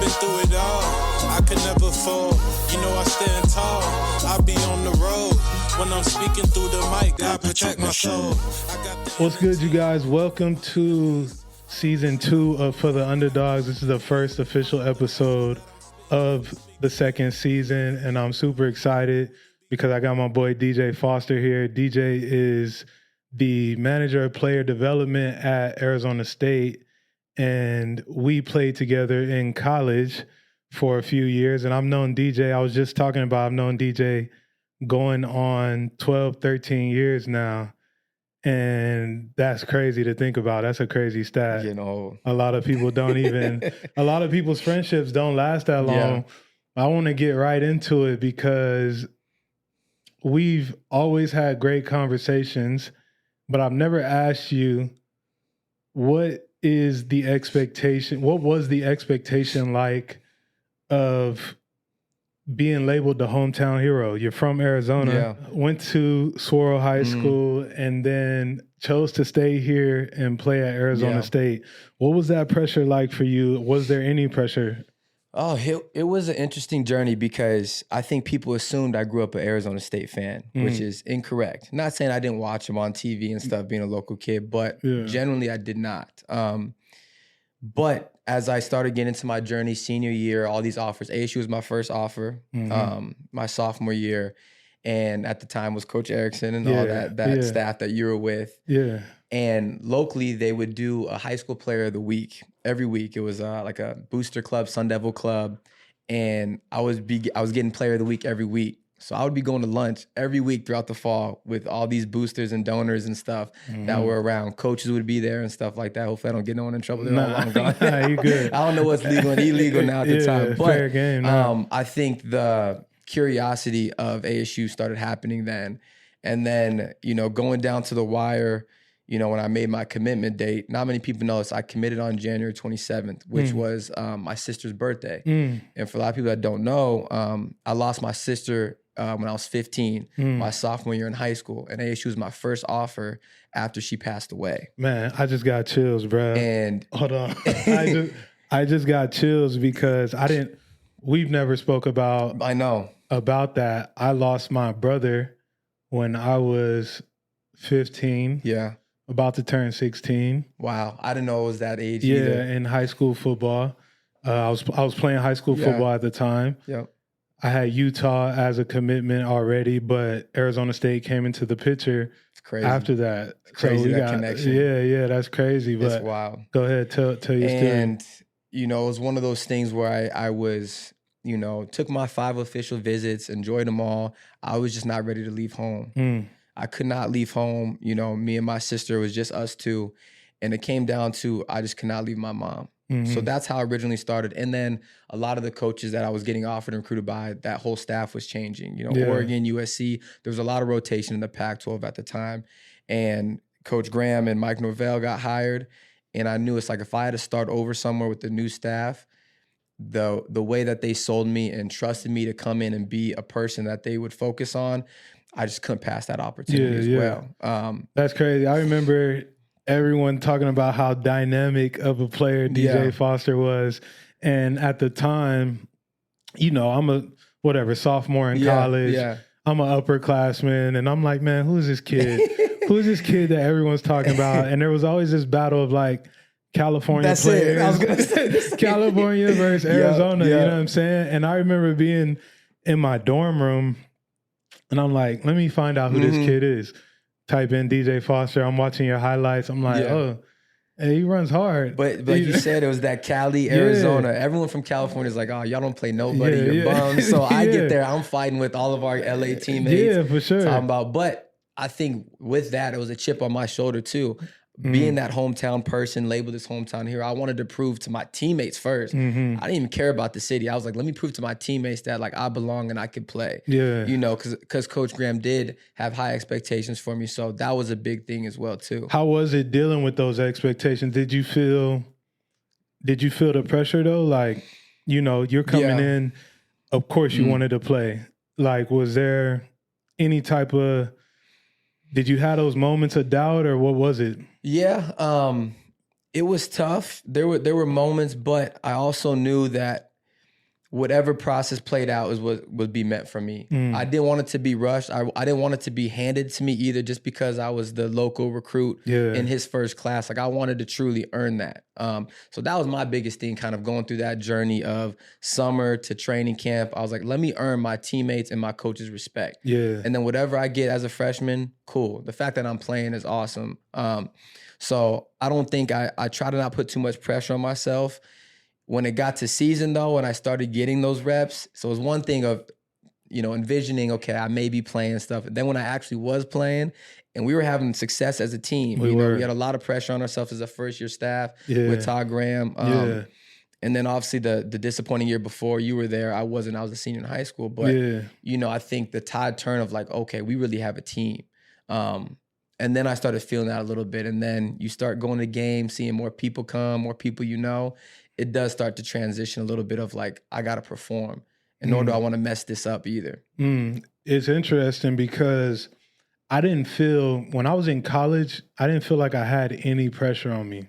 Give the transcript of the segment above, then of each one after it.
been through it all. I could never fall. You know I stand tall. I be on the road. When I'm speaking through the mic, I protect my soul. What's good, you guys? Welcome to season 2 of For the Underdogs. This is the first official episode of the second season, and I'm super excited because I got my boy DJ Foster here. DJ is the manager of player development at Arizona State, and we played together in college for a few years. And I've known DJ, I was just talking about, I've known DJ going on 12, 13 years now. And that's crazy to think about. That's a crazy stat. You know, a lot of people don't even, a lot of people's friendships don't last that long. Yeah. I want to get right into it because we've always had great conversations, but I've never asked you, what was the expectation like of being labeled the hometown hero? You're from Arizona, went to Saguaro High School, and then chose to stay here and play at Arizona State. What was that pressure like for you? Was there any pressure? Oh, it was an interesting journey because I think people assumed I grew up an Arizona State fan, which is incorrect. Not saying I didn't watch them on TV and stuff, being a local kid, but generally I did not. But as I started getting into my journey, senior year, all these offers, ASU was my first offer, my sophomore year. And at the time was Coach Erickson and all that staff that you were with. Yeah. And locally, they would do a high school player of the week every week. It was like a booster club, Sun Devil club. And I was getting player of the week every week. So I would be going to lunch every week throughout the fall with all these boosters and donors and stuff that were around. Coaches would be there and stuff like that. Hopefully I don't get no one in trouble. They're all long gone. You good. I don't know what's legal and illegal now at the time. But fair game, I think the curiosity of ASU started happening then. And then, going down to the wire, when I made my commitment date, not many people know this, I committed on January 27th, which was my sister's birthday. And for a lot of people that don't know, I lost my sister when I was 15, my sophomore year in high school. And ASU was my first offer after she passed away. Man, I just got chills, bro. And hold on. I just got chills because we've never spoke about that. I lost my brother when I was 15. Yeah. About to turn 16. Wow. I didn't know it was that age either. In high school football. I was playing high school football at the time. Yep. I had Utah as a commitment already, but Arizona State came into the picture after that. It's crazy, that connection. Yeah, that's crazy. But it's wild. Go ahead, tell your story. And, it was one of those things where I was, took my 5 official visits, enjoyed them all. I was just not ready to leave home. I could not leave home. Me and my sister, it was just us two. And it came down to, I just could not leave my mom. So that's how it originally started. And then a lot of the coaches that I was getting offered and recruited by, that whole staff was changing. Oregon, USC, there was a lot of rotation in the Pac-12 at the time. And Coach Graham and Mike Norvell got hired. And I knew it's like if I had to start over somewhere with the new staff, the way that they sold me and trusted me to come in and be a person that they would focus on, I just couldn't pass that opportunity as well. That's crazy. I remember everyone talking about how dynamic of a player DJ Foster was. And at the time, I'm a sophomore in college. Yeah. I'm an upperclassman. And I'm like, man, who's this kid? Who's this kid that everyone's talking about? And there was always this battle of like California players. I was going to say this. California versus Arizona, you know what I'm saying? And I remember being in my dorm room and I'm like, let me find out who this kid is. Type in DJ Foster. I'm watching your highlights. I'm like, oh, hey, he runs hard. But like you said, it was that Cali, Arizona. Everyone from California is like, oh, y'all don't play nobody. You're bums. So I get there. I'm fighting with all of our LA teammates. Yeah, for sure. But I think with that, it was a chip on my shoulder too. Being that hometown person, labeled as hometown hero, I wanted to prove to my teammates first. I didn't even care about the city. I was like, let me prove to my teammates that like I belong and I could play. Yeah, because Coach Graham did have high expectations for me, so that was a big thing as well too. How was it dealing with those expectations? Did you feel the pressure though? Like, you're coming in. Of course, you wanted to play. Like, was there any type of? Did you have those moments of doubt, or what was it? Yeah, it was tough. There were moments, but I also knew that whatever process played out is what would be meant for me. I didn't want it to be rushed. I didn't want it to be handed to me either, just because I was the local recruit in his first class. Like, I wanted to truly earn that. So that was my biggest thing, kind of going through that journey of summer to training camp. I was like, let me earn my teammates and my coaches' respect. Yeah. And then whatever I get as a freshman, cool. The fact that I'm playing is awesome. So I don't think I try to not put too much pressure on myself. When it got to season, though, and I started getting those reps, so it was one thing of, envisioning, okay, I may be playing stuff. And then when I actually was playing and we were having success as a team, we had a lot of pressure on ourselves as a first-year staff with Todd Graham. And then obviously the disappointing year before you were there, I was a senior in high school. But, I think the tide turn of like, okay, we really have a team. And then I started feeling that a little bit. And then you start going to games, seeing more people come, more people it does start to transition a little bit of like, I got to perform. And nor do I want to mess this up either. It's interesting because I didn't feel, when I was in college, I didn't feel like I had any pressure on me.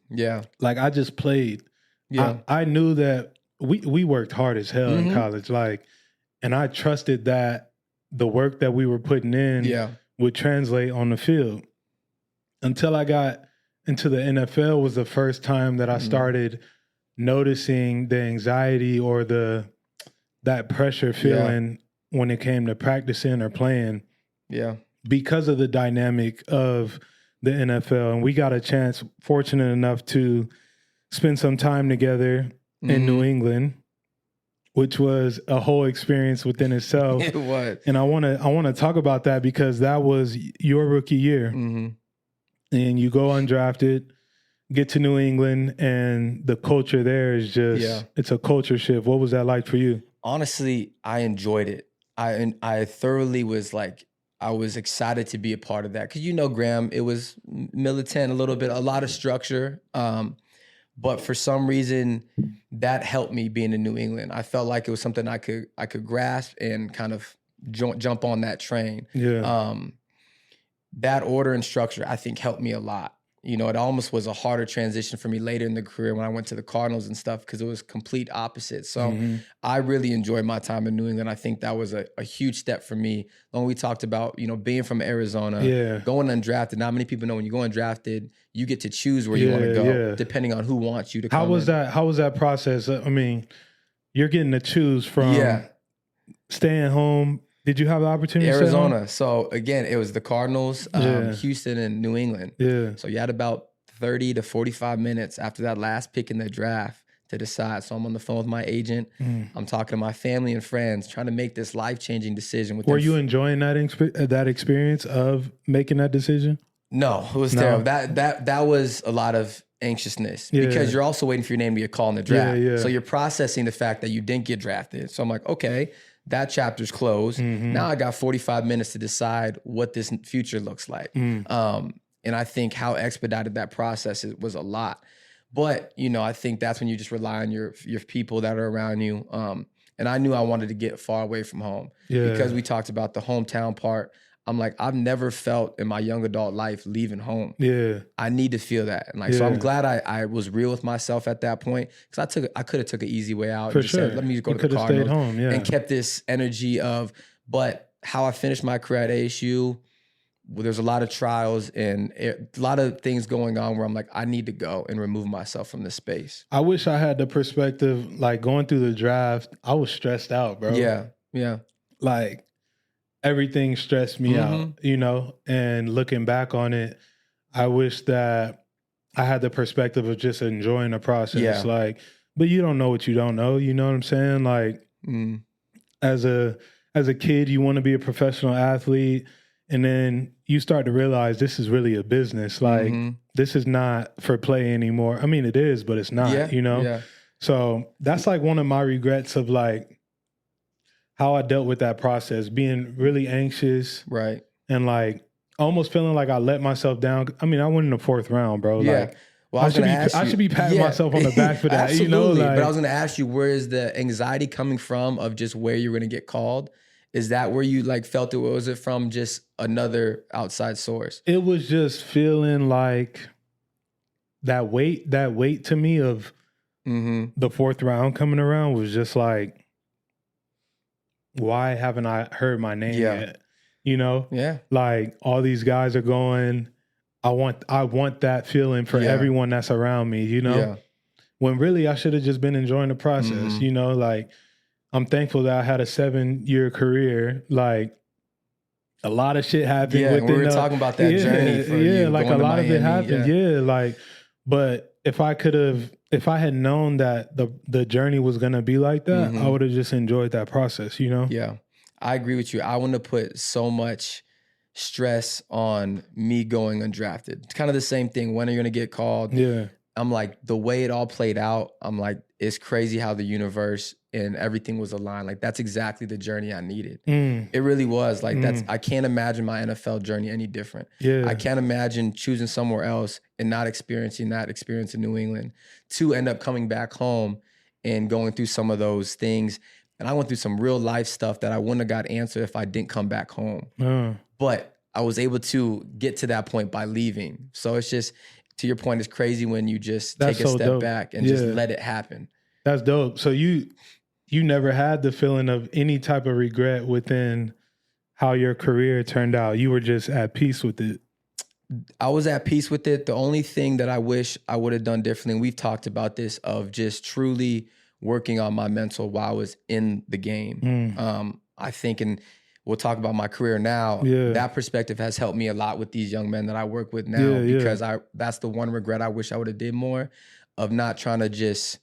Yeah. Like, I just played. Yeah. I knew that we worked hard as hell in college. Like, and I trusted that the work that we were putting in would translate on the field. Until I got into the NFL was the first time that I started noticing the anxiety or that pressure feeling when it came to practicing or playing. Yeah. Because of the dynamic of the NFL. And we got a chance, fortunate enough, to spend some time together in New England, which was a whole experience within itself. It was. And I want to talk about that because that was your rookie year. And you go undrafted, get to New England, and the culture there is just, it's a culture shift. What was that like for you? Honestly, I enjoyed it. I thoroughly was like, I was excited to be a part of that. Because Graham, it was militant a little bit, a lot of structure. But for some reason, that helped me being in New England. I felt like it was something I could grasp and kind of jump on that train. Yeah. That order and structure, I think, helped me a lot. It almost was a harder transition for me later in the career when I went to the Cardinals and stuff because it was complete opposite. So I really enjoyed my time in New England. I think that was a huge step for me. When we talked about, being from Arizona, going undrafted. Not many people know when you go undrafted, you get to choose where you want to go, depending on who wants you to come. How was that process? I mean, you're getting to choose from staying home. Did you have the opportunity Arizona. So again, it was the Cardinals, Houston, and New England. Yeah. So you had about 30 to 45 minutes after that last pick in the draft to decide. So I'm on the phone with my agent. I'm talking to my family and friends, trying to make this life-changing decision. Were you enjoying that experience of making that decision? No, it was terrible. That was a lot of anxiousness because you're also waiting for your name to get called in the draft. So you're processing the fact that you didn't get drafted. So I'm like, okay, that chapter's closed. Now I got 45 minutes to decide what this future looks like. And I think how expedited that process was a lot. But, I think that's when you just rely on your people that are around you. And I knew I wanted to get far away from home because we talked about the hometown part. I'm like, I've never felt in my young adult life leaving home. Yeah. I need to feel that. And so I'm glad I was real with myself at that point because I could have took an easy way out. For sure. Said, let me just go to the Cardinals home, and kept this energy of, but how I finished my career at ASU, there's a lot of trials and a lot of things going on where I'm like, I need to go and remove myself from this space. I wish I had the perspective, like going through the draft, I was stressed out, bro. Yeah. Yeah. Like, everything stressed me out, and looking back on it, I wish that I had the perspective of just enjoying the process. Like, but you don't know what you don't know. You know what I'm saying? Like, as a kid, you want to be a professional athlete, and then you start to realize this is really a business. Like, this is not for play anymore. I mean, it is, but it's not, Yeah. So that's like one of my regrets of like, how I dealt with that process, being really anxious. Right. And like almost feeling like I let myself down. I mean, I went in the 4th round, bro. Yeah. Like, well, I should be patting myself on the back for that. Absolutely. But I was going to ask you, where is the anxiety coming from of just where you're going to get called? Is that where you like felt it? Or was it from just another outside source? It was just feeling like that weight to me of the 4th round coming around was just like, why haven't I heard my name yet? You know? Yeah. Like all these guys are going, I want that feeling for everyone that's around me, you know? Yeah. When really I should have just been enjoying the process, you know? Like I'm thankful that I had a 7-year career. Like a lot of shit happened. Yeah, we were talking about that journey for you. Like a lot of it happened. Yeah. Like, but if I had known that the journey was gonna be like that, I would have just enjoyed that process, you know? Yeah, I agree with you. I wouldn't have put so much stress on me going undrafted. It's kind of the same thing. When are you gonna get called? Yeah. I'm like, the way it all played out, I'm like, it's crazy how the universe and everything was aligned. Like that's exactly the journey I needed. It really was. Like I can't imagine my NFL journey any different. Yeah. I can't imagine choosing somewhere else and not experiencing that experience in New England to end up coming back home and going through some of those things. And I went through some real life stuff that I wouldn't have got answered if I didn't come back home. But I was able to get to that point by leaving. So it's just, to your point, it's crazy when you just take a step back and just let it happen. That's dope. So you never had the feeling of any type of regret within how your career turned out. You were just at peace with it. I was at peace with it. The only thing that I wish I would have done differently, and we've talked about this, of just truly working on my mental while I was in the game. I think, and we'll talk about my career now, that perspective has helped me a lot with these young men that I work with now, because that's the one regret I wish I would have did more, of not trying to just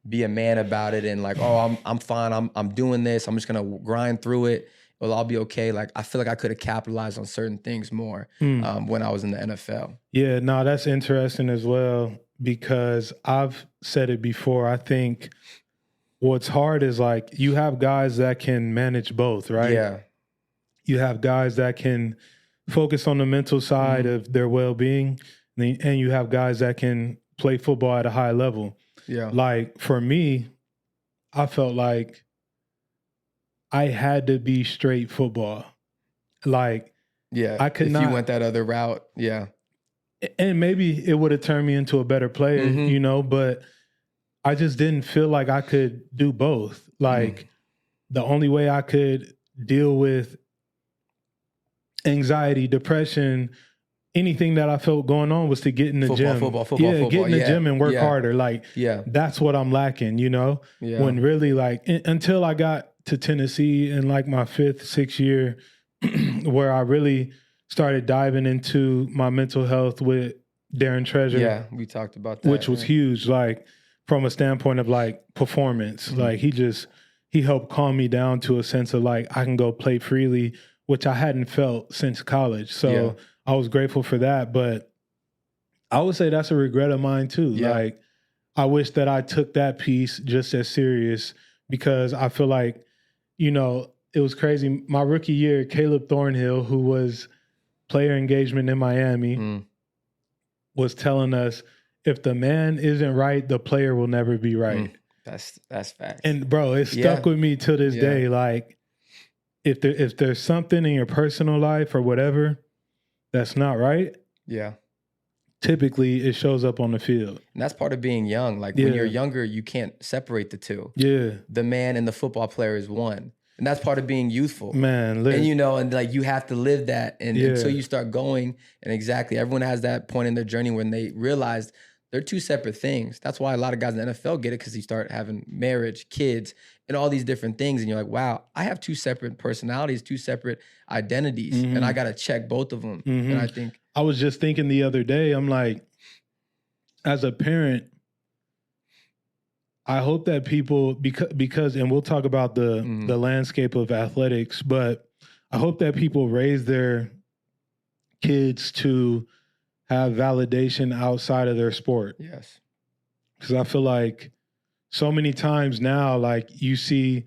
be a man about it and like, oh, I'm fine, I'm doing this, I'm just gonna grind through it, well, I'll be okay. Like I feel like I could have capitalized on certain things more when I was in the NFL. Yeah, no, that's interesting as well, because I've said it before. I think what's hard is like you have guys that can manage both, right? Yeah. You have guys that can focus on the mental side of their well-being, and you have guys that can play football at a high level. Yeah. Like for me, I felt like I had to be straight football. Like, I could not. If you went that other route, and maybe it would have turned me into a better player, you know, but I just didn't feel like I could do both. Like the only way I could deal with anxiety, depression, anything that I felt going on was to get in the gym. Football, get in the gym and work harder. Like, that's what I'm lacking, you know? When really like, until I got to Tennessee in like my 5th, 6th year, where I really started diving into my mental health with Darren Treasure. Yeah, we talked about that. Which was huge, like from a standpoint of like performance. Like he helped calm me down to a sense of like, I can go play freely, which I hadn't felt since college. So I was grateful for that. But I would say that's a regret of mine too. Like I wish that I took that piece just as serious, because I feel like, you know, it was crazy. My rookie year, Caleb Thornhill, who was player engagement in Miami, was telling us, if the man isn't right, the player will never be right. That's facts. And bro, it stuck with me to this day. Like if there's something in your personal life or whatever that's not right, typically it shows up on the field. And that's part of being young. Like when you're younger, you can't separate the two. The man and the football player is one. And that's part of being youthful. Man, and you know, and like you have to live that. And until you start going, and exactly, everyone has that point in their journey when they realize they're two separate things. That's why a lot of guys in the NFL get it, because you start having marriage, kids, and all these different things. And you're like, wow, I have two separate personalities, two separate identities, and I got to check both of them. And I think I was just thinking the other day, I'm like, as a parent, I hope that people, because and we'll talk about the landscape of athletics, but I hope that people raise their kids to have validation outside of their sport. Yes. Because I feel like so many times now, like you see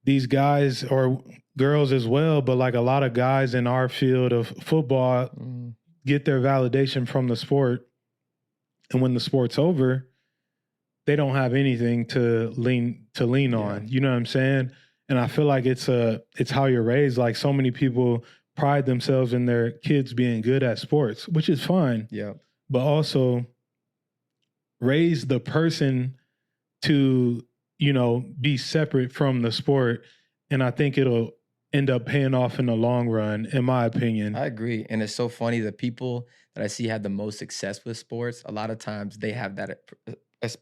these guys or girls as well, but like a lot of guys in our field of football get their validation from the sport. And when the sport's over, they don't have anything to lean on. You know what I'm saying? And I feel like it's how you're raised. Like so many people pride themselves in their kids being good at sports, which is fine. Yeah. But also raise the person to, be separate from the sport. And I think it'll end up paying off in the long run, in my opinion. I agree. And it's so funny, the people that I see had the most success with sports, a lot of times they have that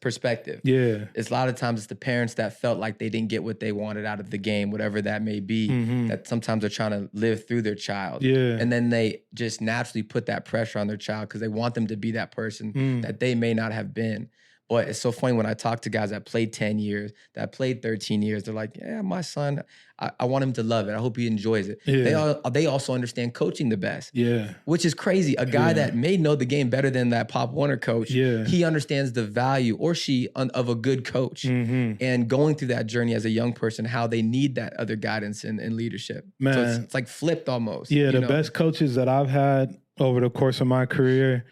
perspective. Yeah. It's a lot of times it's the parents that felt like they didn't get what they wanted out of the game, whatever that may be, that sometimes they're trying to live through their child. Yeah. And then they just naturally put that pressure on their child because they want them to be that person that they may not have been. But it's so funny when I talk to guys that played 10 years, that played 13 years, they're like, yeah, my son, I want him to love it. I hope he enjoys it. Yeah. They also understand coaching the best. Yeah. Which is crazy. A guy that may know the game better than that Pop Warner coach, he understands the value, or she, of a good coach. And going through that journey as a young person, how they need that other guidance and leadership. Man. So it's like flipped almost. Yeah, the best coaches that I've had over the course of my career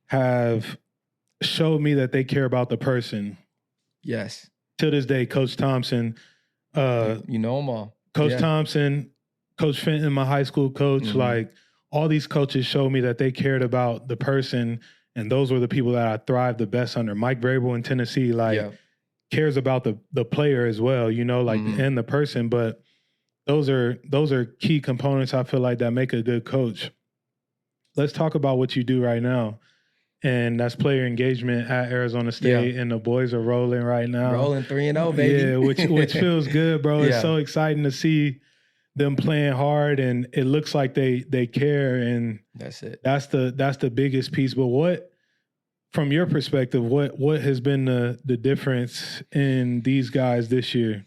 have showed me that they care about the person. Yes. To this day, Coach Thompson. You know them all. Coach Thompson, Coach Fenton, my high school coach, like all these coaches showed me that they cared about the person, and those were the people that I thrived the best under. Mike Vrabel in Tennessee, cares about the player as well, and the person. But those are key components, I feel like, that make a good coach. Let's talk about what you do right now. And that's player engagement at Arizona State, and the boys are rolling right now. Rolling 3-0, baby. Yeah, which feels good, bro. It's so exciting to see them playing hard, and it looks like they care, and that's it. That's the biggest piece. But what, from your perspective, what has been the difference in these guys this year?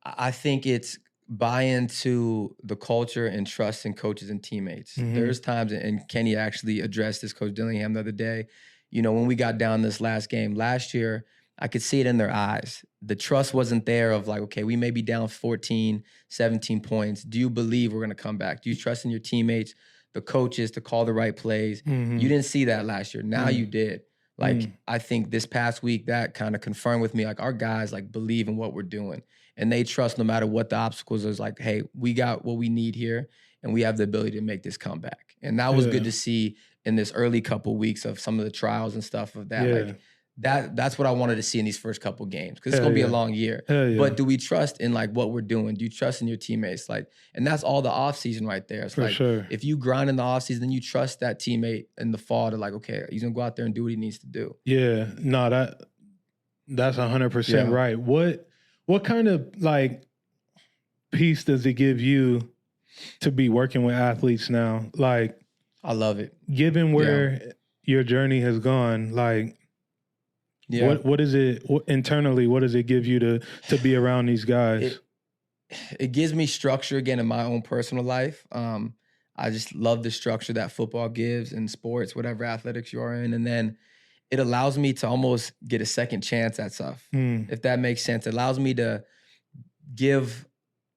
I think it's buy into the culture and trust in coaches and teammates. There's times, and Kenny actually addressed this, Coach Dillingham, the other day, when we got down this last game last year, I could see it in their eyes. The trust wasn't there of like, okay, we may be down 14, 17 points. Do you believe we're going to come back? Do you trust in your teammates, the coaches, to call the right plays? You didn't see that last year. Now you did. I think this past week that kind of confirmed with me, like, our guys believe in what we're doing. And they trust no matter what the obstacles is, like, hey, we got what we need here, and we have the ability to make this comeback. And that was good to see in this early couple weeks of some of the trials and stuff of that. That's what I wanted to see in these first couple games, because it's going to be a long year. But do we trust in what we're doing? Do you trust in your teammates? And that's all the offseason right there. It's if you grind in the offseason, then you trust that teammate in the fall to okay, he's going to go out there and do what he needs to do. Yeah, no, that's 100% right. What kind of peace does it give you to be working with athletes now? I love it. Given where your journey has gone, what is it internally? What does it give you to be around these guys? It gives me structure again in my own personal life. I just love the structure that football gives in sports, whatever athletics you are in, and then it allows me to almost get a second chance at stuff, if that makes sense. It allows me to give,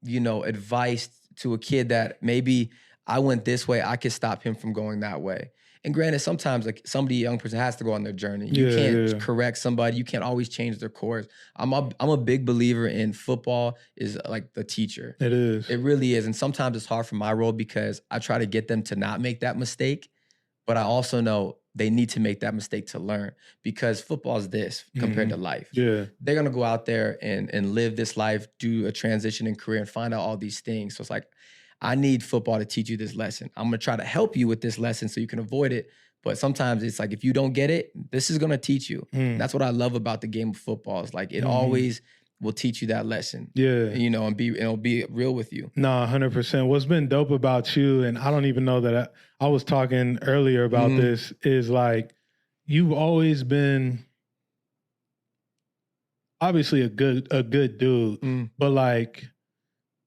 advice to a kid that maybe I went this way, I could stop him from going that way. And granted, sometimes somebody, a young person, has to go on their journey. You can't correct somebody. You can't always change their course. I'm a big believer in football is the teacher. It is. It really is. And sometimes it's hard for my role because I try to get them to not make that mistake. But I also know they need to make that mistake to learn, because football is this compared to life. Yeah. They're going to go out there and live this life, do a transition in career, and find out all these things. So it's I need football to teach you this lesson. I'm going to try to help you with this lesson so you can avoid it. But sometimes it's if you don't get it, this is going to teach you. That's what I love about the game of football. It's it always will teach you that lesson. Yeah. And it'll be real with you. No, 100%. What's been dope about you, and I don't even know that I was talking earlier about this, is you've always been obviously a good dude, but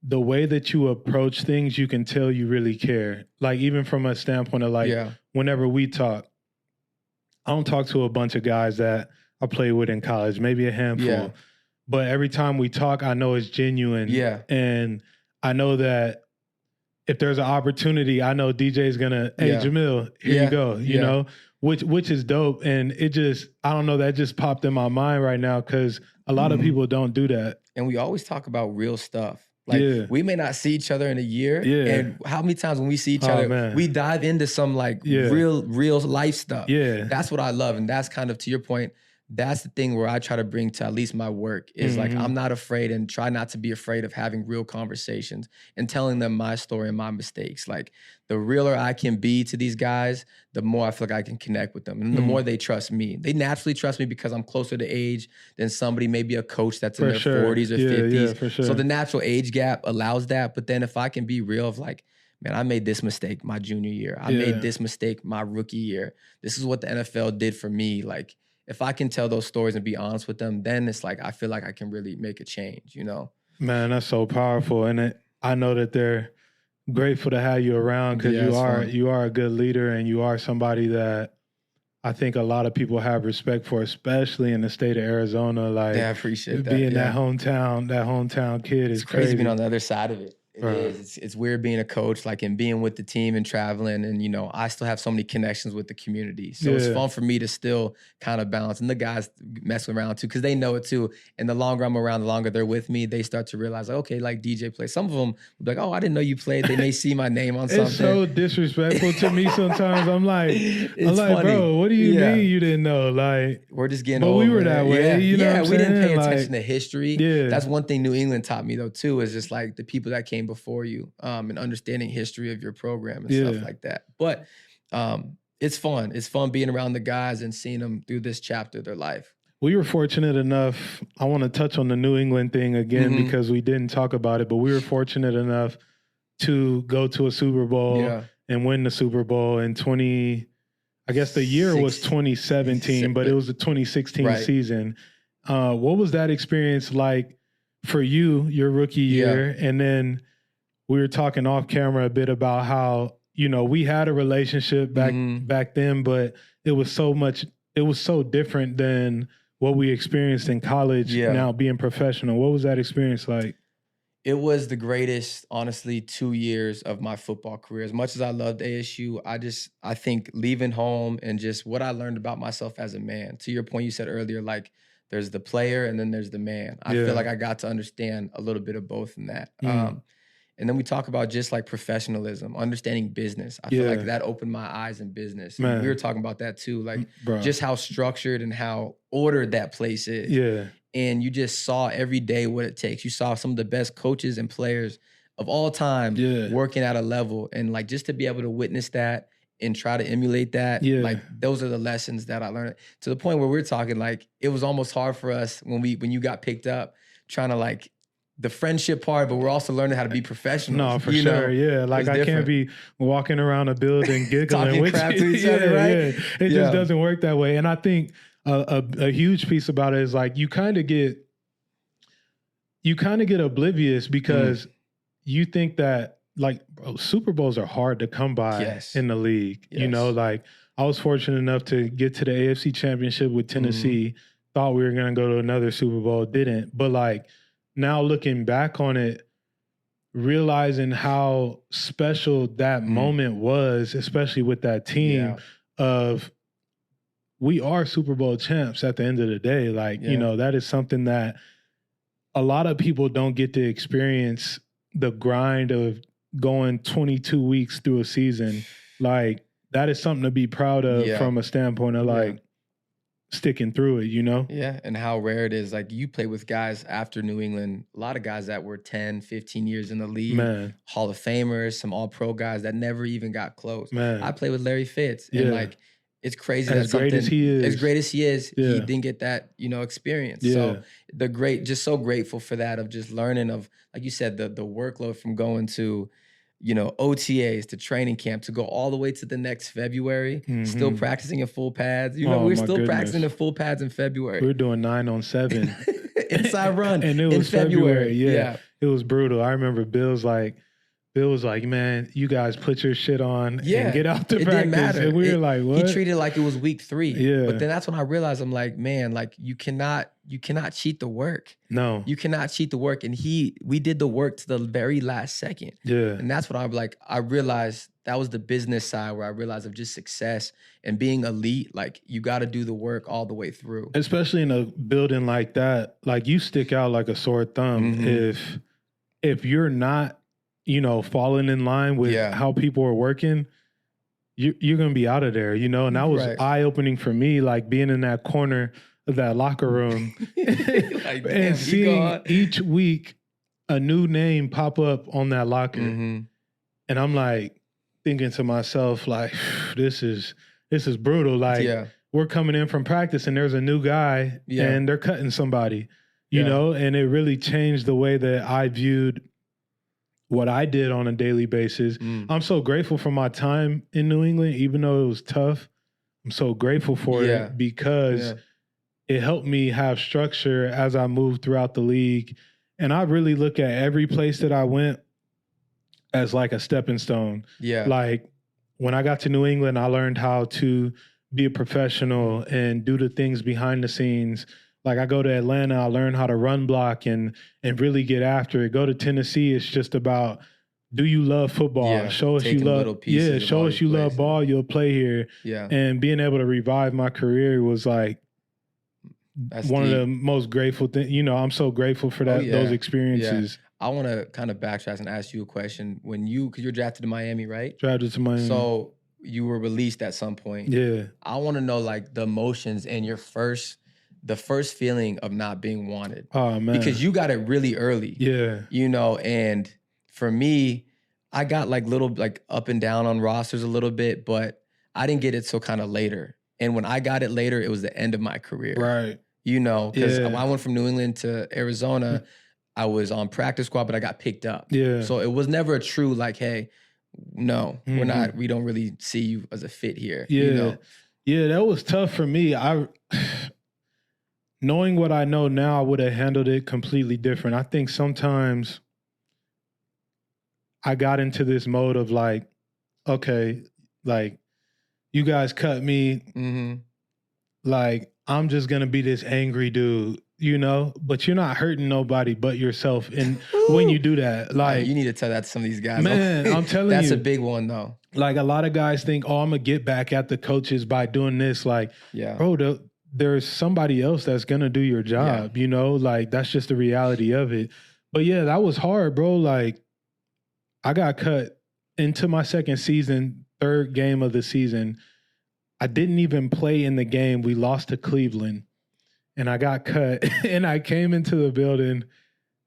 the way that you approach things, you can tell you really care. Even from a standpoint of whenever we talk, I don't talk to a bunch of guys that I played with in college, maybe a handful. Yeah. But every time we talk, I know it's genuine. Yeah. And I know that if there's an opportunity, I know DJ's gonna, hey, Jamil, here you go, you know, which is dope. And I don't know, that just popped in my mind right now, because a lot of people don't do that. And we always talk about real stuff. We may not see each other in a year. Yeah. And how many times when we see each other, we dive into some real life stuff. Yeah. That's what I love. And that's kind of, to your point, that's the thing where I try to bring to at least my work is like, I'm not afraid and try not to be afraid of having real conversations and telling them my story and my mistakes. Like the realer I can be to these guys, the more I feel like I can connect with them and the more they trust me. They naturally trust me because I'm closer to age than somebody, maybe a coach that's in their 40s or 50s. Yeah, for sure. So the natural age gap allows that. But then if I can be real of like, man, I made this mistake my junior year. I made this mistake my rookie year. This is what the NFL did for me. Like, if I can tell those stories and be honest with them, then it's like I feel like I can really make a change, you know? Man, that's so powerful. And I know that they're grateful to have you around because you are a good leader and you are somebody that I think a lot of people have respect for, especially in the state of Arizona. Like, I appreciate that. Being that hometown kid is crazy. Being on the other side of it. It is. It's weird being a coach, like, and being with the team and traveling. And, you know, I still have so many connections with the community. So it's fun for me to still kind of balance. And the guys mess around too, because they know it too. And the longer I'm around, the longer they're with me, they start to realize, like, okay, like DJ plays. Some of them will be like, oh, I didn't know you played. They may see my name on something. It's so disrespectful to me sometimes. I'm like, funny. Bro, what do you mean you didn't know? Like, we're just getting but older. we were that way. You know what I'm we didn't pay saying? attention to history. Yeah. That's one thing New England taught me though too, is just like the people that came before you, and understanding history of your program and stuff like that. But it's fun. It's fun being around the guys and seeing them through this chapter of their life. We were fortunate enough. I want to touch on the New England thing again because we didn't talk about it, but we were fortunate enough to go to a Super Bowl and win the Super Bowl in I guess the year was 2017, but it was the 2016 season. What was that experience like for you, your rookie year? And then we were talking off camera a bit about how, you know, we had a relationship back then, but it was so different than what we experienced in college now being professional. What was that experience like? It was the greatest, honestly, 2 years of my football career. As much as I loved ASU, I think leaving home and just what I learned about myself as a man. To your point, you said earlier, like there's the player and then there's the man. I feel like I got to understand a little bit of both in that. And then we talk about just like professionalism, understanding business. I feel like that opened my eyes in business. And we were talking about that too, like just how structured and how ordered that place is. Yeah. And you just saw every day what it takes. You saw some of the best coaches and players of all time working at a level. And like just to be able to witness that and try to emulate that, like those are the lessons that I learned. To the point where we're talking, like it was almost hard for us when you got picked up, trying to like the friendship part, but we're also learning how to be professional. No, for sure. Yeah. Like I can't be walking around a building giggling talking crap to each other, right? It just doesn't work that way. And I think a huge piece about it is like you kind of get oblivious because you think that like Super Bowls are hard to come by in the league. You know, like I was fortunate enough to get to the AFC Championship with Tennessee. Thought we were going to go to another Super Bowl, didn't. But like now looking back on it, realizing how special that moment was, especially with that team of we are Super Bowl champs at the end of the day. Like, you know, that is something that a lot of people don't get to experience, the grind of going 22 weeks through a season. Like that is something to be proud of from a standpoint of like sticking through it, you know? Yeah, and how rare it is. Like you play with guys after New England, a lot of guys that were 10, 15 years in the league, Hall of Famers, some all-pro guys that never even got close. I played with Larry Fitz and like, it's crazy as great as he is, he didn't get that, you know, experience. So just so grateful for that, of just learning of, like you said, the workload from going to, you know, OTAs to training camp to go all the way to the next February, still practicing in full pads. You know, we're still practicing in full pads in February. We were doing 9-on-7 inside run, and it was February. Yeah, it was brutal. I remember Bill was like, man, you guys put your shit on and get out to practice. Didn't matter. And we were like, what? He treated it like it was week 3. Yeah. But then that's when I realized, I'm like, man, like you cannot cheat the work. No. You cannot cheat the work. And we did the work to the very last second. Yeah. And that's what I'm like, I realized that was the business side where I realized of just success and being elite. Like you got to do the work all the way through. Especially in a building like that, like you stick out like a sore thumb if you're not, you know, falling in line with how people are working, you're going to be out of there, you know? And that was eye-opening for me, like being in that corner that locker room Like, damn, and he seeing gone. each week a new name pop up on that locker. Mm-hmm. And I'm like thinking to myself, like, this is brutal. Like, we're coming in from practice and there's a new guy and they're cutting somebody, you know, and it really changed the way that I viewed what I did on a daily basis. I'm so grateful for my time in New England, even though it was tough. I'm so grateful for it because it helped me have structure as I moved throughout the league. And I really look at every place that I went as like a stepping stone. Yeah. Like when I got to New England, I learned how to be a professional and do the things behind the scenes. Like I go to Atlanta, I learn how to run block and really get after it. Go to Tennessee, it's just about, do you love football? Yeah, show us you love. Yeah, show us you love ball. You'll play here. Yeah. And being able to revive my career was like one of the most grateful things. You know, I'm so grateful for that. Those experiences. I want to kind of backtrack and ask you a question. When because you're drafted to Miami, right? Drafted to Miami. So you were released at some point. Yeah. I want to know like the emotions and the first feeling of not being wanted. Oh man. Because you got it really early. Yeah. You know, and for me, I got like little like up and down on rosters a little bit, but I didn't get it till kind of later. And when I got it later, it was the end of my career. Right. You know, because when I went from New England to Arizona, I was on practice squad, but I got picked up. Yeah. So it was never a true like, hey, no, we don't really see you as a fit here. Yeah. You know? Yeah, that was tough for me. Knowing what I know now, I would have handled it completely different. I think sometimes I got into this mode of like, okay, like you guys cut me. Like, I'm just going to be this angry dude, you know, but you're not hurting nobody but yourself. And when you do that, like, you need to tell that to some of these guys. Man, I'm telling you. That's a big one though. Like a lot of guys think, oh, I'm going to get back at the coaches by doing this. Like, bro, there's somebody else that's going to do your job, you know, like that's just the reality of it. But yeah, that was hard, bro. Like I got cut into my second season, third game of the season. I didn't even play in the game. We lost to Cleveland and I got cut and I came into the building.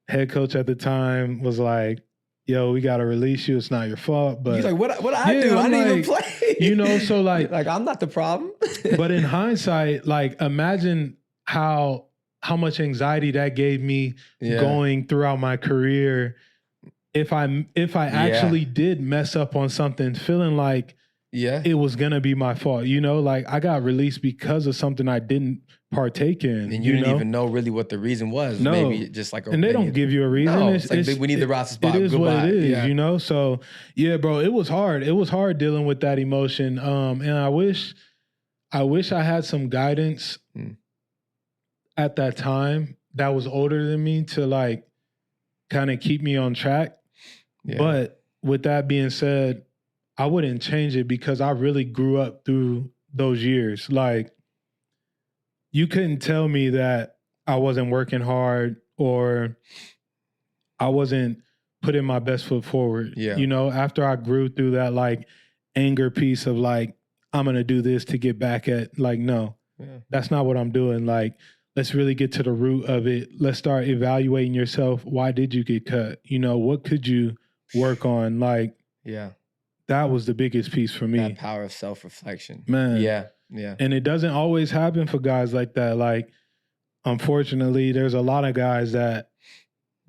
Head coach at the time was like, yo, we got to release you. It's not your fault. But he's like, what I do? I didn't even play. You know, so like I'm not the problem. But in hindsight, like imagine how much anxiety that gave me going throughout my career. If I actually did mess up on something, feeling like it was gonna be my fault, you know, like I got released because of something I didn't partake in. And you didn't even know really what the reason was. No. Maybe just like and they don't give you a reason. No, it's like we need the roster spot. It is Goodbye. what it is, you know? So yeah, bro, it was hard. It was hard dealing with that emotion. And I wish I had some guidance at that time that was older than me to like kind of keep me on track. Yeah. But with that being said, I wouldn't change it because I really grew up through those years. Like, you couldn't tell me that I wasn't working hard or I wasn't putting my best foot forward. Yeah. You know, after I grew through that like anger piece of like, I'm going to do this to get back at, like, no, that's not what I'm doing. Like, let's really get to the root of it. Let's start evaluating yourself. Why did you get cut? You know, what could you work on? Like, that was the biggest piece for me. That power of self-reflection. Man. Yeah. And it doesn't always happen for guys like that. Like, unfortunately, there's a lot of guys that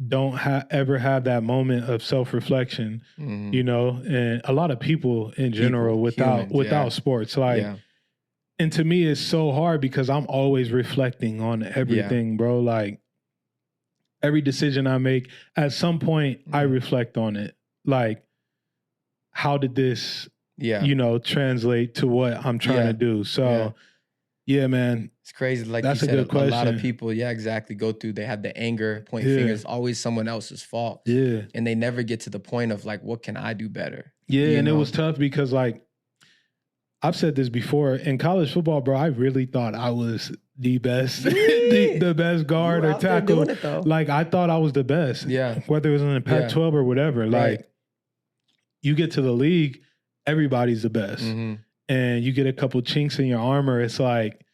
don't ever have that moment of self-reflection, you know, and a lot of people in general without sports. Like, and to me, it's so hard because I'm always reflecting on everything, bro. Like, every decision I make, at some point, I reflect on it. Like, how did this, you know, translate to what I'm trying to do? So, yeah, man. It's crazy. Like that's you said, a good question. A lot of people, exactly, go through, they have the anger, point fingers, always someone else's fault. Yeah. And they never get to the point of like, what can I do better? Yeah, and it was tough because like, I've said this before, in college football, bro, I really thought I was the best, the best guard or tackle. Like, I thought I was the best. Yeah. Whether it was in the Pac-12 or whatever. Like, you get to the league, everybody's the best. And you get a couple chinks in your armor. It's like,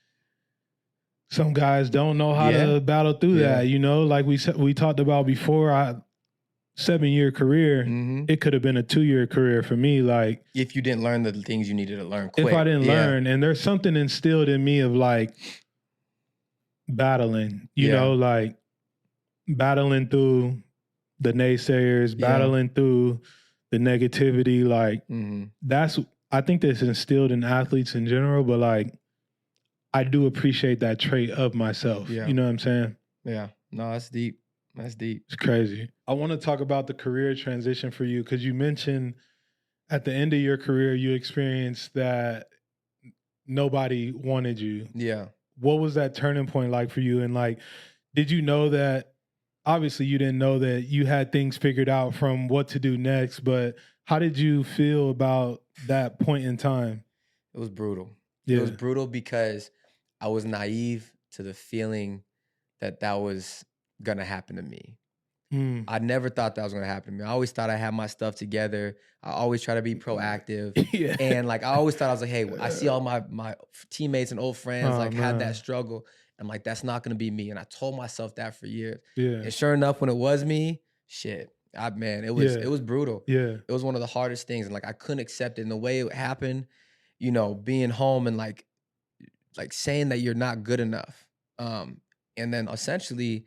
some guys don't know how to battle through that, you know, like we talked about before. 7-year career, it could have been a 2-year career for me. Like, if you didn't learn the things you needed to learn quick. If I didn't learn, and there's something instilled in me of like battling, you know, like battling through the naysayers, battling through the negativity. Like I think that's instilled in athletes in general, but like I do appreciate that trait of myself. You know what I'm saying? Yeah. No, that's deep. That's deep. It's crazy. I want to talk about the career transition for you because you mentioned at the end of your career, you experienced that nobody wanted you. Yeah. What was that turning point like for you? And like, did you know that, obviously you didn't know that you had things figured out from what to do next, but how did you feel about that point in time? It was brutal. It was brutal because I was naive to the feeling that was going to happen to me. I never thought that was going to happen to me. I always thought I had my stuff together. I always try to be proactive. And like, I always thought I was like, hey, I see all my teammates and old friends had that struggle. I'm like, that's not going to be me. And I told myself that for years. And sure enough, when it was me, shit, it was brutal. It was one of the hardest things. And like, I couldn't accept it. And the way it happened, you know, being home and like saying that you're not good enough. And then essentially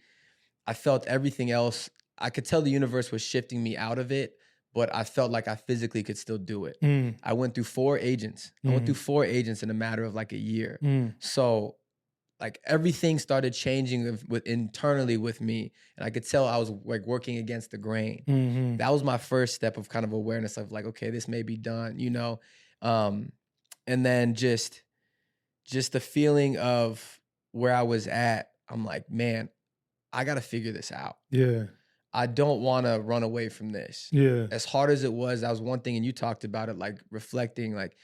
I felt everything else. I could tell the universe was shifting me out of it, but I felt like I physically could still do it. I went through 4 agents. I went through 4 agents in a matter of like a year. So like everything started changing internally with me. And I could tell I was like working against the grain. That was my first step of kind of awareness of like, okay, this may be done, you know? And then just the feeling of where I was at, I'm like, man, I got to figure this out. I don't want to run away from this. As hard as it was, that was one thing. And you talked about it, like reflecting, like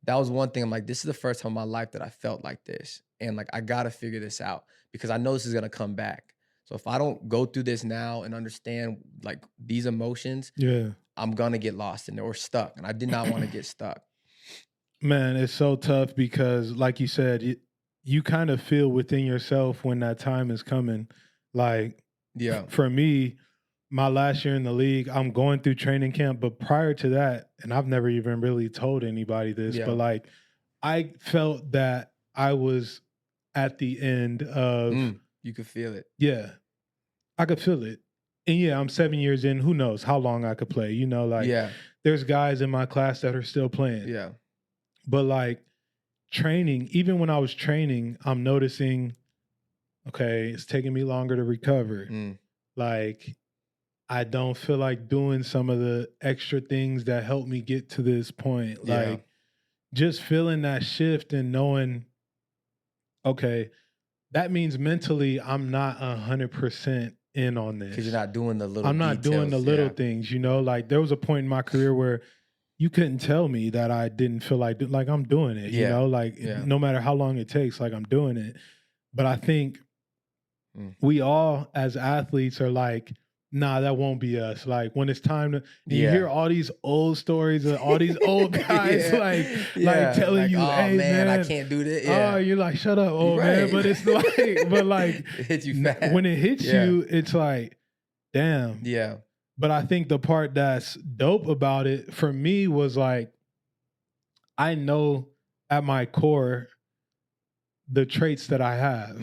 that was one thing. I'm like, this is the first time in my life that I felt like this. And like, I got to figure this out because I know this is going to come back. So if I don't go through this now and understand like these emotions, I'm going to get lost in it or stuck. And I did not want to get stuck. Man, it's so tough because like you said, you kind of feel within yourself when that time is coming. Like, for me, my last year in the league, I'm going through training camp, but prior to that, and I've never even really told anybody this, but like, I felt that I was at the end of... you could feel it. Yeah, I could feel it. And yeah, I'm 7 years in. Who knows how long I could play? You know, like, there's guys in my class that are still playing. But like, training, even when I was training, I'm noticing... okay, it's taking me longer to recover. Like, I don't feel like doing some of the extra things that helped me get to this point. Like, just feeling that shift and knowing, okay, that means mentally I'm not 100% in on this. Because you're not doing the little I'm not details. doing the little things, you know? Like, there was a point in my career where you couldn't tell me that I didn't feel like I'm doing it, you know? Like, no matter how long it takes, like, I'm doing it. But I think... we all as athletes are like, nah, that won't be us. Like when it's time to, you hear all these old stories of all these old guys like telling like, you, oh, hey man, I can't do this. Oh, you're like, shut up, old man. But it's like, but like it hits you fast. When it hits you, it's like, damn. But I think the part that's dope about it for me was like, I know at my core the traits that I have.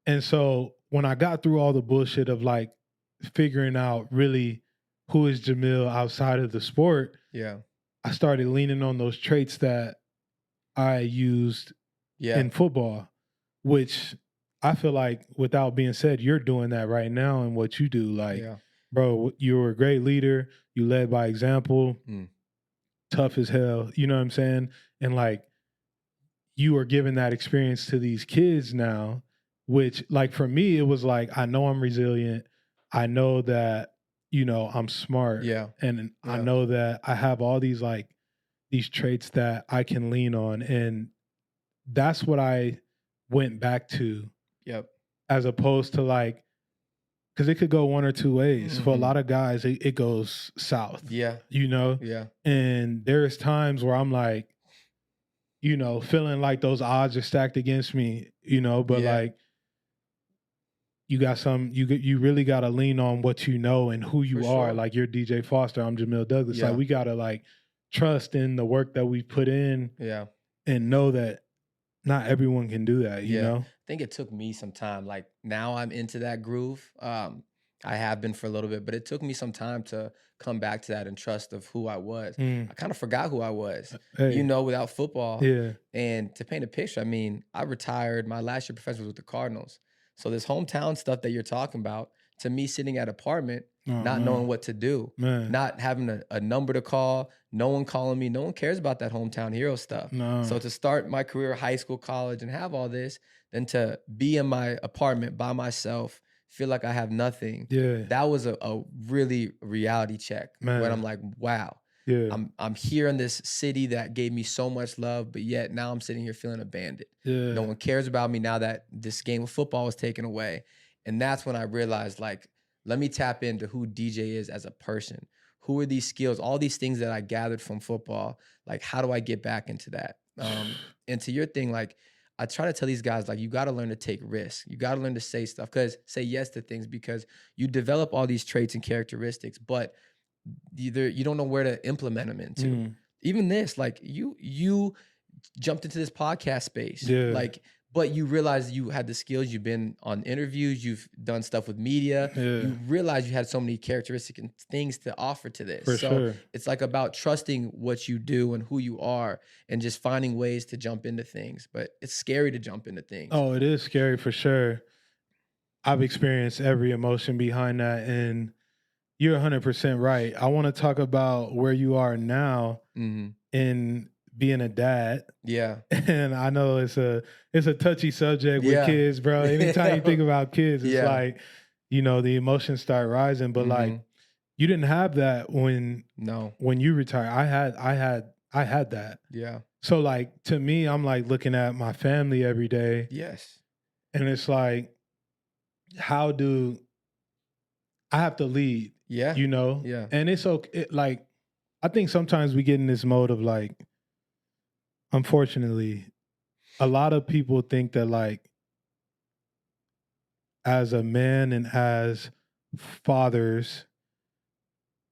And so when I got through all the bullshit of like figuring out really who is Jamil outside of the sport, I started leaning on those traits that I used in football, which I feel like without being said, you're doing that right now in what you do. Like, bro, you were a great leader. You led by example, tough as hell. You know what I'm saying? And like, you are giving that experience to these kids now. Which, like, for me, it was like, I know I'm resilient. I know that, you know, I'm smart. And I know that I have all these, like, these traits that I can lean on. And that's what I went back to. As opposed to, like, because it could go one or two ways. For a lot of guys, it goes south. You know? And there's times where I'm like, you know, feeling like those odds are stacked against me, you know, but like you got you really got to lean on what you know and who you are. Sure. Like you're DJ Foster, I'm Jamil Douglas. Like we got to like trust in the work that we put in and know that not everyone can do that, you know? I think it took me some time. Like now I'm into that groove. I have been for a little bit, but it took me some time to come back to that and trust of who I was. I kind of forgot who I was, you know, without football. Yeah. And to paint a picture, I mean, I retired. My last year professional was with the Cardinals. So this hometown stuff that you're talking about, to me sitting at apartment, not knowing what to do, not having a number to call, no one calling me, no one cares about that hometown hero stuff. So to start my career, high school, college, and have all this, then to be in my apartment by myself, feel like I have nothing. That was a really reality check. When I'm like, wow, I'm here in this city that gave me so much love, but yet now I'm sitting here feeling abandoned. No one cares about me now that this game of football was taken away. And that's when I realized, like, let me tap into who DJ is as a person. Who are these skills, all these things that I gathered from football? Like, how do I get back into that? And to your thing, like, I try to tell these guys, like, you got to learn to take risks. You got to learn to say yes to things, because you develop all these traits and characteristics, but either you don't know where to implement them into. Even this, like you jumped into this podcast space, like, but you realize you had the skills. You've been on interviews. You've done stuff with media. You realize you had so many characteristics and things to offer to this. So it's like about trusting what you do and who you are, and just finding ways to jump into things. But it's scary to jump into things. Oh, it is scary for sure. I've experienced every emotion behind that, and you're 100% right. I want to talk about where you are now in being a dad. And I know it's a touchy subject with kids, bro. Anytime you think about kids, it's like, you know, the emotions start rising. But like, you didn't have that when you retired. I had that. So like, to me, I'm like looking at my family every day. And it's like, how do I have to lead? You know? And it's okay. Like, I think sometimes we get in this mode of like, unfortunately, a lot of people think that like, as a man and as fathers,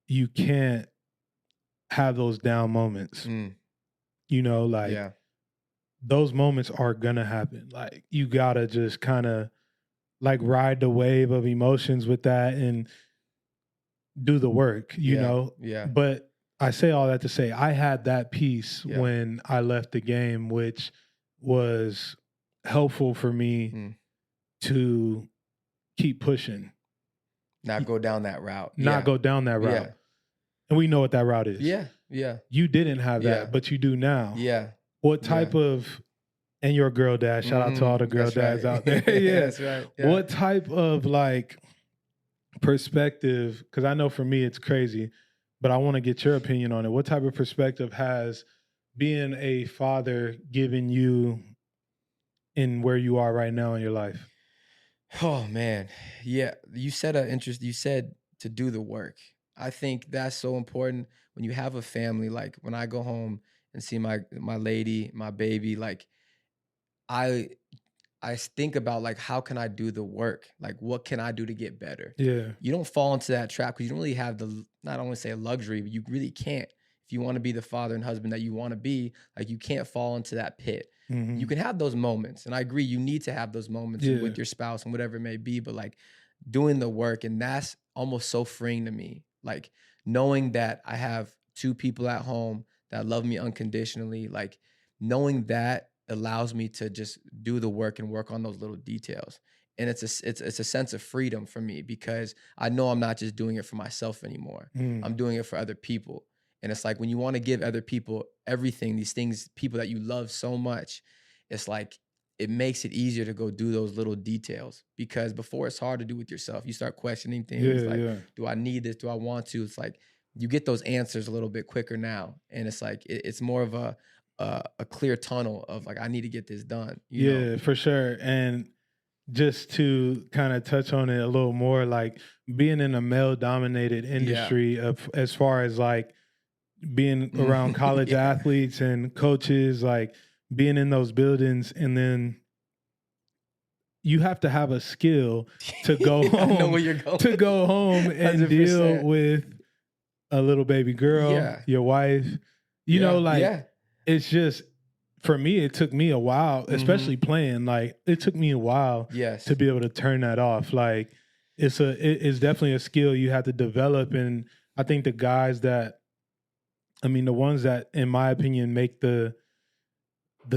you can't have those down moments. You know, like those moments are gonna happen. Like, you gotta just kind of like ride the wave of emotions with that and do the work, you know? But I say all that to say, I had that piece when I left the game, which was helpful for me to keep pushing. Not go down that route. Go down that route. And we know what that route is. You didn't have that, but you do now. What type of, and your girl dad, shout out to all the girl dads out there. That's right. What type of like perspective, because I know for me it's crazy, but I want to get your opinion on it. What type of perspective has being a father given you in where you are right now in your life? Oh man. You said to do the work. I think that's so important when you have a family. Like when I go home and see my lady, my baby, like I think about like, how can I do the work? Like, what can I do to get better? You don't fall into that trap because you don't really have not only say a luxury, but you really can't. If you want to be the father and husband that you want to be, like, you can't fall into that pit. You can have those moments. And I agree, you need to have those moments with your spouse and whatever it may be, but like doing the work. And that's almost so freeing to me. Like knowing that I have two people at home that love me unconditionally, like knowing that allows me to just do the work and work on those little details. And it's a sense of freedom for me, because I know I'm not just doing it for myself anymore. I'm doing it for other people. And it's like, when you want to give other people everything, these things, people that you love so much, it's like, it makes it easier to go do those little details, because before it's hard to do with yourself. You start questioning things do I need this? Do I want to? It's like, you get those answers a little bit quicker now. And it's like, it's more of a clear tunnel of like, I need to get this done. You know? For sure. And just to kind of touch on it a little more, like being in a male dominated industry as far as like being around college athletes and coaches, like being in those buildings, and then you have to have a skill to go I know home where you're going. to go home and 100%. deal with a little baby girl, Yeah. your wife. You know, like it's just, for me, it took me a while, especially playing. Like it took me a while to be able to turn that off. Like it's definitely a skill you have to develop. And I think the guys that, I mean, the ones that, in my opinion, make the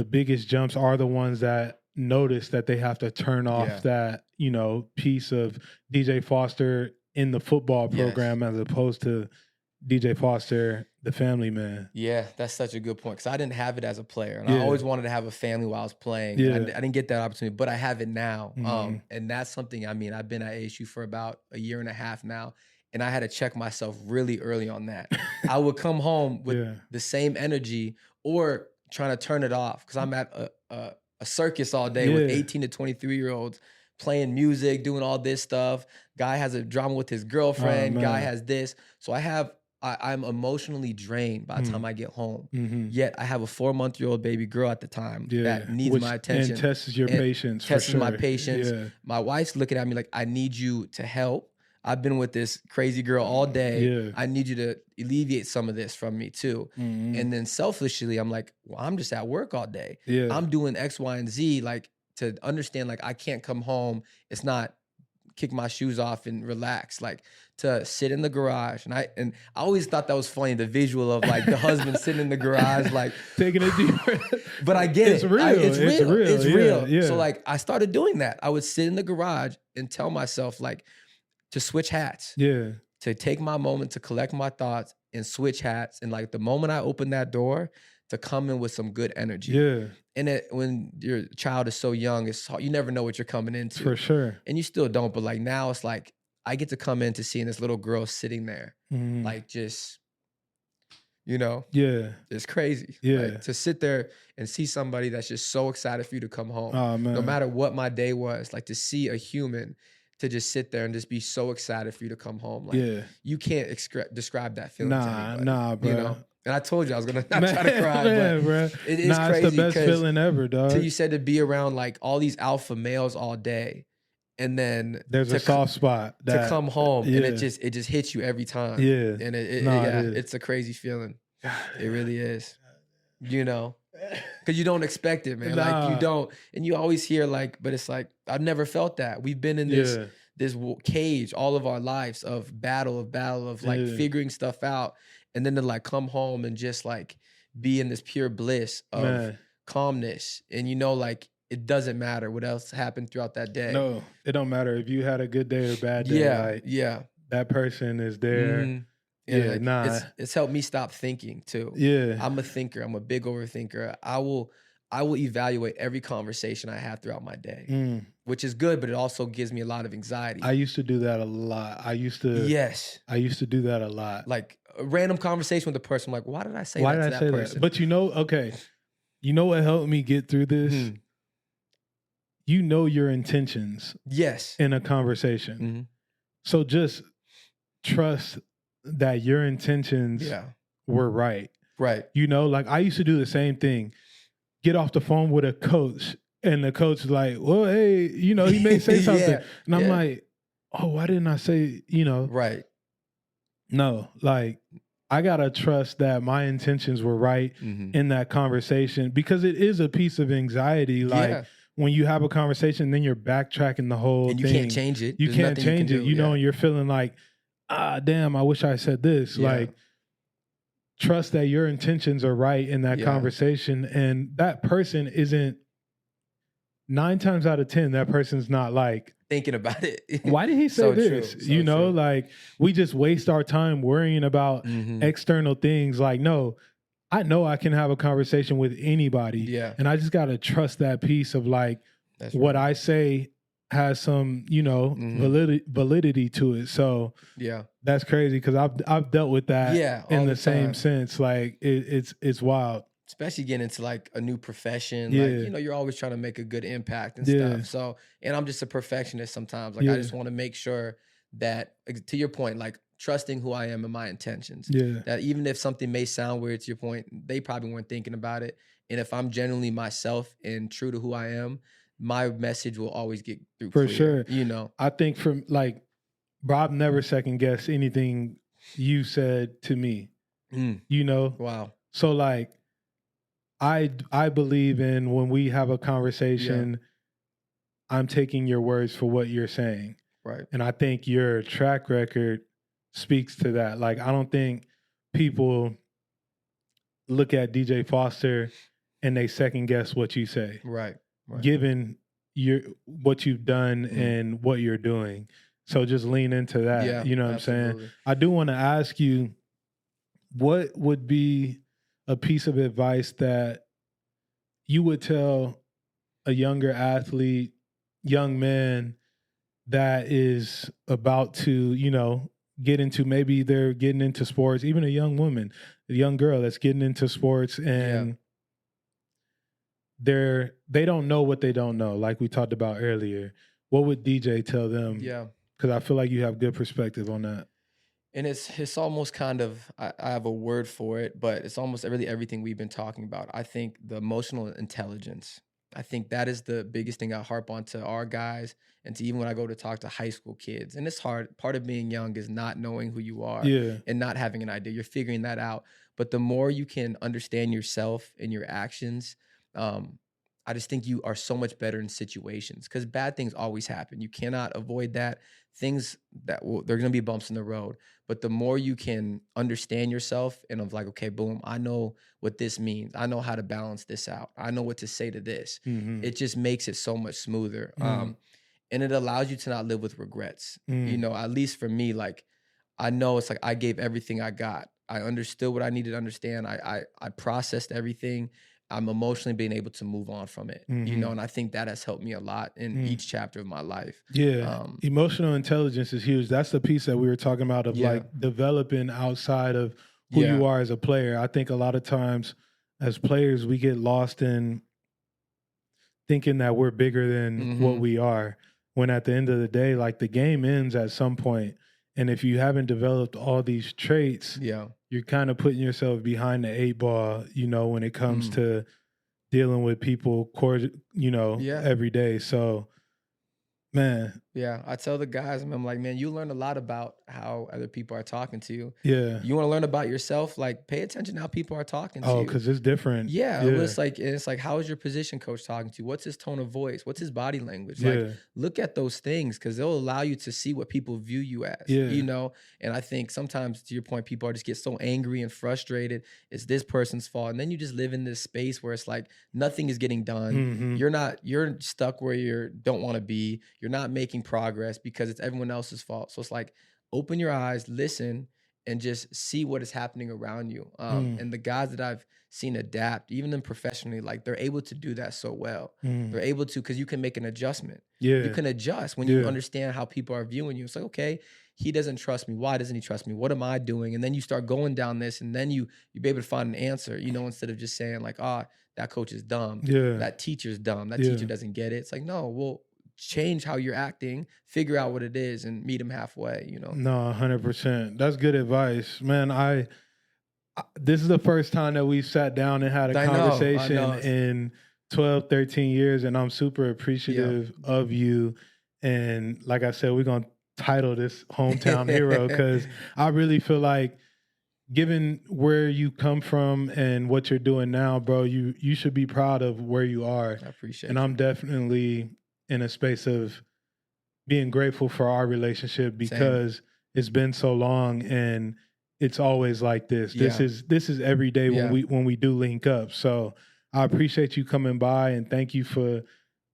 biggest jumps are the ones that notice that they have to turn off that, you know, piece of DJ Foster in the football program as opposed to DJ Foster, the family man. Yeah, that's such a good point, because I didn't have it as a player, and I always wanted to have a family while I was playing. Yeah. I didn't get that opportunity, but I have it now. And that's something, I mean, I've been at ASU for about a year and a half now, and I had to check myself really early on that. I would come home with the same energy or trying to turn it off, because I'm at a circus all day with 18 to 23-year-olds playing music, doing all this stuff. Guy has a drama with his girlfriend. Guy has this. So I'm emotionally drained by the time I get home. Yet I have a 4-month-old baby girl at the time that needs my attention. And tests your patience. Tests my patience. My wife's looking at me like, I need you to help. I've been with this crazy girl all day. I need you to alleviate some of this from me too. And then selfishly, I'm like, well, I'm just at work all day. I'm doing X, Y, and Z. Like, to understand, like, I can't come home. It's not kick my shoes off and relax. Like, to sit in the garage. And I always thought that was funny, the visual of like the husband sitting in the garage, like taking a deep breath. But I get it's it. Real. It's real. Yeah. So like I started doing that. I would sit in the garage and tell myself like to switch hats. Yeah. To take my moment to collect my thoughts and switch hats. And like the moment I open that door, to come in with some good energy. Yeah. And when your child is so young, it's hard. You never know what you're coming into. For sure. And you still don't. But like now it's like, I get to come into seeing this little girl sitting there, like just, you know, it's crazy. Yeah. Like, to sit there and see somebody that's just so excited for you to come home. Oh, man. No matter what my day was, like to see a human to just sit there and just be so excited for you to come home. Like you can't describe that feeling to anybody. Nah, bro. You know? And I told you I was gonna not try to cry, but bro. It is crazy. It's the best feeling ever, dog. So you said to be around like all these alpha males all day. And then there's a soft spot to come home, and it just hits you every time. Yeah, and it's a crazy feeling. It really is, you know, because you don't expect it, man. Like you don't, and you always hear like, but it's like I've never felt that. We've been in this cage all of our lives of battle of like figuring stuff out, and then to like come home and just like be in this pure bliss of calmness, and you know, like. It doesn't matter what else happened throughout that day. No, it don't matter if you had a good day or bad day. That person is there. It's helped me stop thinking too. Yeah, I'm a thinker. I'm a big overthinker. I will evaluate every conversation I have throughout my day, which is good, but it also gives me a lot of anxiety. I used to do that a lot. I used to do that a lot. Like a random conversation with a person, I'm like, why did I say that to that person? But you know, you know what helped me get through this? You know your intentions. Yes. In a conversation. So just trust that your intentions were right. Right. You know, like I used to do the same thing. Get off the phone with a coach, and the coach is like, well, hey, you know, he may say something. And I'm like, oh, why didn't I say, you know? Right. No, like I gotta trust that my intentions were right in that conversation, because it is a piece of anxiety. Like when you have a conversation, then you're backtracking the whole thing. And you can't change it. You can't change it, you know, and you're feeling like, damn, I wish I said this. Like, trust that your intentions are right in that conversation. And that person isn't, 9 times out of 10, that person's not like, thinking about it. Why did he say this? You know, like we just waste our time worrying about external things. Like, no, I know I can have a conversation with anybody. Yeah. And I just got to trust that piece of like, what I say has some, you know, validity to it. So that's crazy, because I've dealt with that in the same sense. Like it's wild. Especially getting into like a new profession. Like, you know, you're always trying to make a good impact and stuff. So, and I'm just a perfectionist sometimes. Like I just want to make sure that, to your point, like trusting who I am and my intentions. That even if something may sound weird, to your point, they probably weren't thinking about it. And if I'm genuinely myself and true to who I am, my message will always get through. For clear, sure. you know. I think from like Rob never second guessed anything you said to me. You know? Wow. So like I believe in when we have a conversation, I'm taking your words for what you're saying. Right. And I think your track record speaks to that. Like I don't think people look at DJ Foster and they second guess what you say. Right. Given what you've done and what you're doing. So just lean into that. Yeah, you know what absolutely. I'm saying? I do want to ask you, what would be a piece of advice that you would tell a younger athlete, young man that is about to, you know, get into, maybe they're getting into sports, even a young woman, a young girl that's getting into sports and they don't know what they don't know, like we talked about earlier. What would DJ tell them? Yeah. Because I feel like you have good perspective on that. And it's almost kind of, I have a word for it, but it's almost really everything we've been talking about. I think the emotional intelligence, I think that is the biggest thing I harp on to our guys and to even when I go to talk to high school kids. And it's hard. Part of being young is not knowing who you are and not having an idea. You're figuring that out. But the more you can understand yourself and your actions, I just think you are so much better in situations because bad things always happen. You cannot avoid that. Things that there's going to be bumps in the road. But the more you can understand yourself and of like, okay, boom, I know what this means. I know how to balance this out. I know what to say to this. It just makes it so much smoother. And it allows you to not live with regrets. You know, at least for me, like, I know it's like I gave everything I got. I understood what I needed to understand. I processed everything. I'm emotionally being able to move on from it, you know, and I think that has helped me a lot in each chapter of my life. Yeah. Emotional intelligence is huge. That's the piece that we were talking about of like developing outside of who you are as a player. I think a lot of times as players, we get lost in thinking that we're bigger than what we are, when at the end of the day, like the game ends at some point. And if you haven't developed all these traits, you're kind of putting yourself behind the 8 ball, you know, when it comes to dealing with people, you know, every day. So, man. Yeah, I tell the guys, I'm like, man, you learn a lot about how other people are talking to you. Yeah. You want to learn about yourself? Like, pay attention to how people are talking to you. Oh, because it's different. Yeah. It's like, how is your position coach talking to you? What's his tone of voice? What's his body language? Like, look at those things because they'll allow you to see what people view you as, you know? And I think sometimes, to your point, people just get so angry and frustrated. It's this person's fault. And then you just live in this space where it's like nothing is getting done. You're stuck where you don't want to be. You're not making progress because it's everyone else's fault. So it's like, open your eyes, listen, and just see what is happening around you. And the guys that I've seen adapt, even them professionally, like they're able to do that so well. They're able to, because you can make an adjustment. You can adjust when you understand how people are viewing you. It's like, okay, he doesn't trust me. Why doesn't he trust me? What am I doing? And then you start going down this, and then you be able to find an answer, you know, instead of just saying like, that coach is dumb. That teacher's dumb. That teacher doesn't get it. It's like, no, well, change how you're acting, figure out what it is, and meet them halfway, you know? No, 100%. That's good advice. Man, this is the first time that we've sat down and had a conversation in 12, 13 years, and I'm super appreciative of you. And like I said, we're going to title this Hometown Hero because I really feel like, given where you come from and what you're doing now, bro, you should be proud of where you are. I appreciate it. And I'm definitely in a space of being grateful for our relationship because it's been so long and it's always like this. This is every day when we do link up. So I appreciate you coming by and thank you for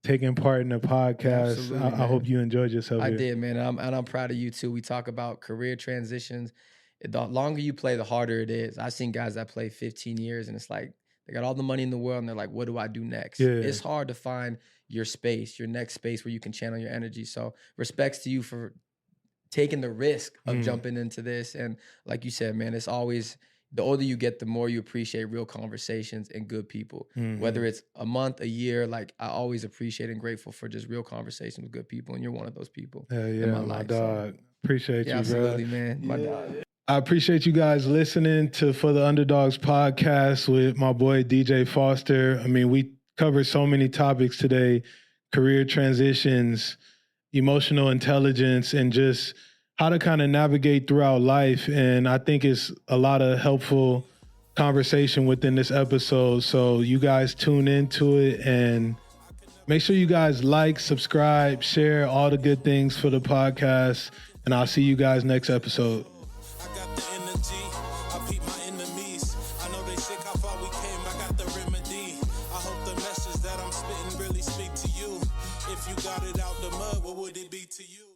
taking part in the podcast. I hope you enjoyed yourself. I did, man. And I'm proud of you too. We talk about career transitions. The longer you play, the harder it is. I've seen guys that play 15 years and it's like, they got all the money in the world and they're like, what do I do next? It's hard to find your space, your next space where you can channel your energy. So respects to you for taking the risk of jumping into this. And like you said, man, it's always, the older you get, the more you appreciate real conversations and good people. Whether it's a month, a year, like I always appreciate and grateful for just real conversations with good people. And you're one of those people in my life. My dog. Appreciate you, absolutely, bro. man. My dog. I appreciate you guys listening to For the Underdogs podcast with my boy DJ Foster. I mean, we covered so many topics today: career transitions, emotional intelligence, and just how to kind of navigate throughout life. And I think it's a lot of helpful conversation within this episode. So you guys tune into it and make sure you guys like, subscribe, share all the good things for the podcast. And I'll see you guys next episode. I got the energy, I beat my enemies. I know they sick how far we came, I got the remedy. I hope the message that I'm spitting really speak to you. If you got it out the mud, what would it be to you?